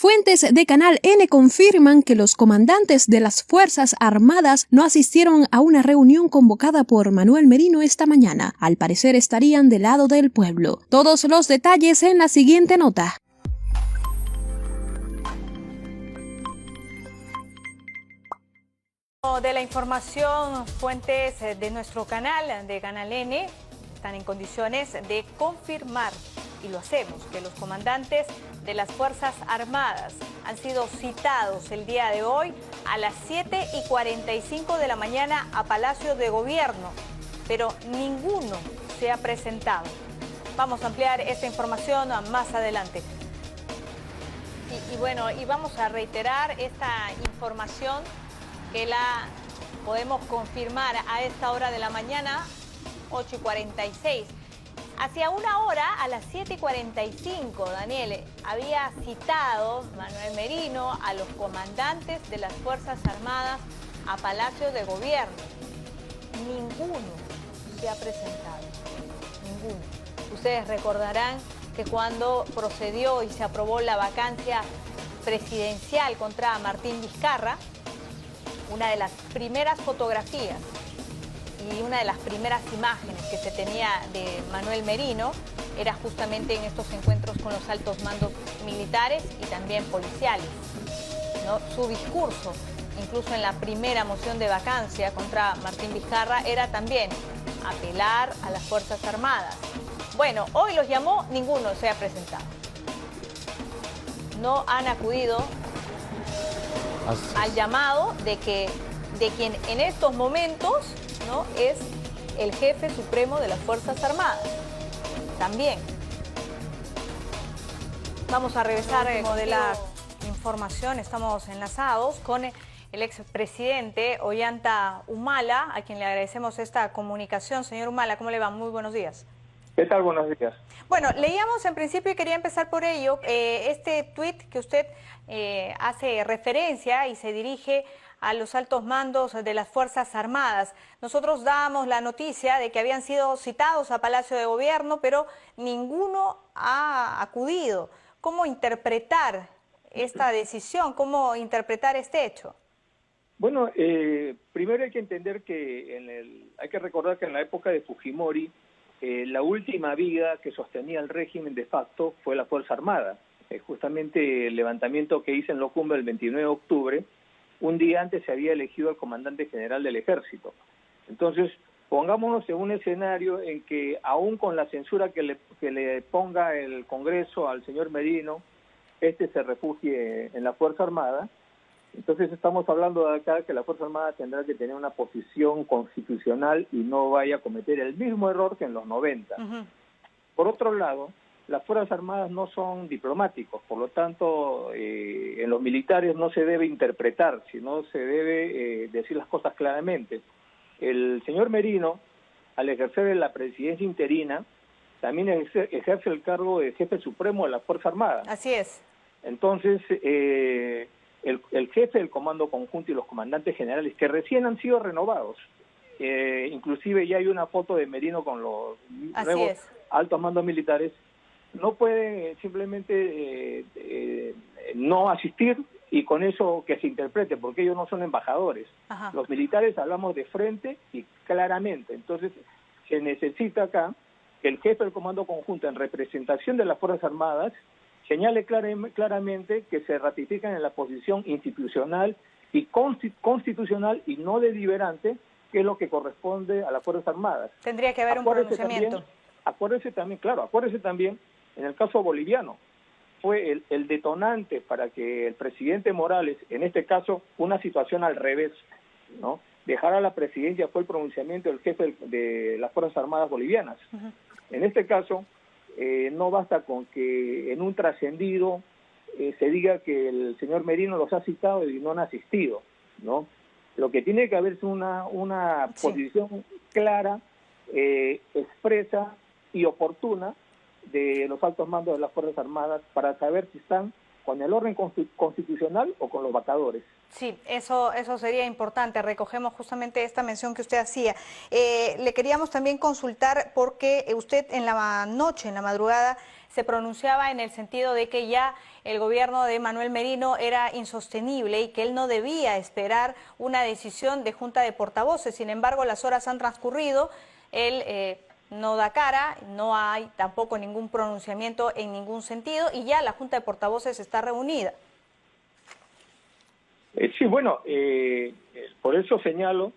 Fuentes de Canal N confirman que los comandantes de las Fuerzas Armadas no asistieron a una reunión convocada por Manuel Merino esta mañana. Al parecer estarían del lado del pueblo. Todos los detalles en la siguiente nota. De la información, fuentes de nuestro canal, de Canal N, están en condiciones de confirmar, y lo hacemos, que los comandantes de las Fuerzas Armadas han sido citados el día de hoy a las 7:45 de la mañana a Palacio de Gobierno, pero ninguno se ha presentado. Vamos a ampliar esta información más adelante. Y vamos a reiterar esta información que la podemos confirmar a esta hora de la mañana, 8:46. Hacia una hora, a las 7:45, Daniel, había citado Manuel Merino a los comandantes de las Fuerzas Armadas a Palacio de Gobierno. Ninguno se ha presentado, ninguno. Ustedes recordarán que cuando procedió y se aprobó la vacancia presidencial contra Martín Vizcarra, una de las primeras fotografías y una de las primeras imágenes que se tenía de Manuel Merino era justamente en estos encuentros con los altos mandos militares y también policiales, ¿no? Su discurso, incluso en la primera moción de vacancia contra Martín Vizcarra, era también apelar a las Fuerzas Armadas. Bueno, hoy los llamó, ninguno se ha presentado. No han acudido al llamado de quien en estos momentos, ¿no?, es el jefe supremo de las Fuerzas Armadas. También. Vamos a revisar de la información. Estamos enlazados con el expresidente Ollanta Humala, a quien le agradecemos esta comunicación. Señor Humala, ¿cómo le va? Muy buenos días. ¿Qué tal? Buenos días. Bueno, leíamos en principio y quería empezar por ello, este tuit que usted hace referencia y se dirige a los altos mandos de las Fuerzas Armadas. Nosotros dábamos la noticia de que habían sido citados a Palacio de Gobierno, pero ninguno ha acudido. ¿Cómo interpretar esta decisión? ¿Cómo interpretar este hecho? Bueno, primero hay que entender que hay que recordar que en la época de Fujimori, la última viga que sostenía el régimen de facto fue la Fuerza Armada. Justamente el levantamiento que hice en Locumba el 29 de octubre, un día antes se había elegido al comandante general del Ejército. Entonces, pongámonos en un escenario en que aún con la censura que le ponga el Congreso al señor Merino, se refugie en la Fuerza Armada. Entonces estamos hablando de acá que la Fuerza Armada tendrá que tener una posición constitucional y no vaya a cometer el mismo error que en los 90. Por otro lado, las Fuerzas Armadas no son diplomáticos, por lo tanto, en los militares no se debe interpretar, sino se debe decir las cosas claramente. El señor Merino, al ejercer la presidencia interina, también ejerce el cargo de jefe supremo de la Fuerza Armada. Así es. Entonces, el jefe del Comando Conjunto y los comandantes generales, que recién han sido renovados, inclusive ya hay una foto de Merino con los nuevos altos mandos militares, no pueden simplemente no asistir y con eso que se interprete, porque ellos no son embajadores. Los militares hablamos de frente y claramente. Entonces, se necesita acá que el jefe del Comando Conjunto, en representación de las Fuerzas Armadas, señale claramente que se ratifican en la posición institucional y constitucional y no deliberante, que es lo que corresponde a las Fuerzas Armadas. Tendría que haber un pronunciamiento. Acuérdese también, en el caso boliviano, fue el detonante para que el presidente Morales, en este caso, una situación al revés, ¿no?, dejara la presidencia, fue el pronunciamiento del jefe de las Fuerzas Armadas bolivianas. En este caso, no basta con que en un trascendido se diga que el señor Merino los ha citado y no han asistido, ¿no? Lo que tiene que haber es una posición clara, expresa y oportuna de los altos mandos de las Fuerzas Armadas para saber si están con el orden constitucional o con los vacadores. Sí, eso sería importante. Recogemos justamente esta mención que usted hacía. Le queríamos también consultar porque usted en la noche, en la madrugada, se pronunciaba en el sentido de que ya el gobierno de Manuel Merino era insostenible y que él no debía esperar una decisión de Junta de Portavoces. Sin embargo, las horas han transcurrido, él no da cara, no hay tampoco ningún pronunciamiento en ningún sentido y ya la Junta de Portavoces está reunida. Sí, bueno, por eso señalo,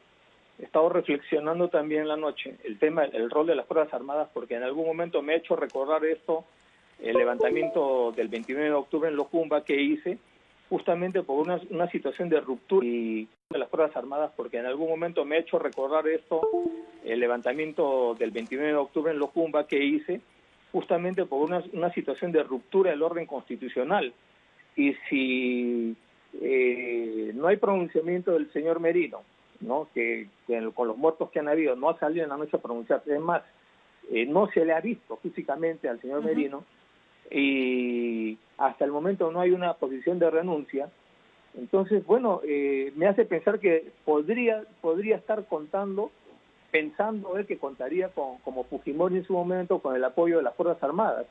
he estado reflexionando también en la noche el tema, el rol de las Fuerzas Armadas, porque en algún momento me ha hecho recordar esto, el levantamiento del 29 de octubre en Locumba que hice, justamente por una situación de ruptura y de las Fuerzas Armadas, porque en algún momento me ha hecho recordar esto, el levantamiento del 29 de octubre en Locumba que hice, justamente por una situación de ruptura del orden constitucional. Y si no hay pronunciamiento del señor Merino, ¿no? que con los muertos que han habido no ha salido en la noche a pronunciarse, es más, no se le ha visto físicamente al señor Merino, y hasta el momento no hay una posición de renuncia. Entonces, bueno, me hace pensar que podría estar pensando él que contaría como Fujimori en su momento, con el apoyo de las Fuerzas Armadas.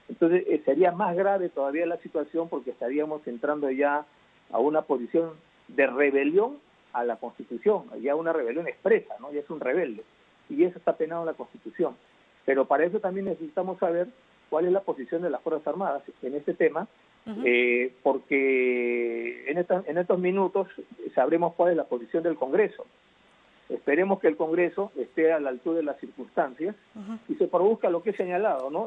Entonces sería más grave todavía la situación porque estaríamos entrando ya a una posición de rebelión a la Constitución, ya una rebelión expresa, ¿no? Ya es un rebelde, y eso está penado en la Constitución. Pero para eso también necesitamos saber cuál es la posición de las Fuerzas Armadas en este tema, porque en estos minutos sabremos cuál es la posición del Congreso. Esperemos que el Congreso esté a la altura de las circunstancias y se produzca lo que he señalado, ¿no?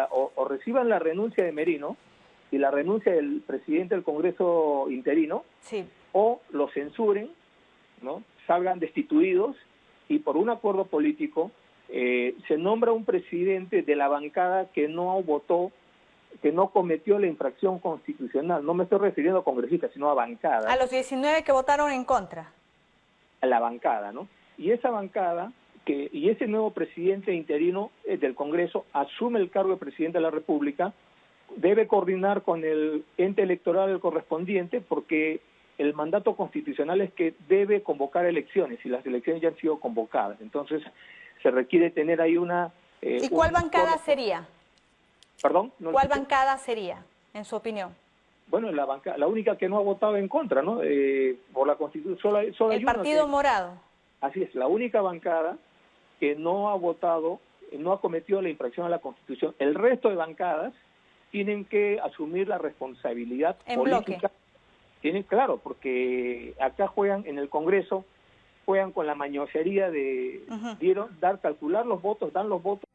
O reciban la renuncia de Merino y la renuncia del presidente del Congreso interino, o lo censuren, ¿no? Salgan destituidos y por un acuerdo político se nombra un presidente de la bancada que no votó, que no cometió la infracción constitucional. No me estoy refiriendo a congresistas, sino a bancada. A los 19 que votaron en contra. A la bancada, ¿no? Y esa bancada, y ese nuevo presidente interino del Congreso asume el cargo de presidente de la República, debe coordinar con el ente electoral correspondiente, porque el mandato constitucional es que debe convocar elecciones, y las elecciones ya han sido convocadas. Entonces, se requiere tener ahí una... ¿Y cuál bancada sería? ¿Perdón? ¿Cuál bancada sería, en su opinión? Bueno, la única que no ha votado en contra, ¿no? Por la Constitución. Solo el Partido Morado. Así es, la única bancada que no ha votado, no ha cometido la infracción a la Constitución. El resto de bancadas tienen que asumir la responsabilidad política. Tienen, claro, porque acá juegan en el Congreso, juegan con la mañosería de calcular los votos, dan los votos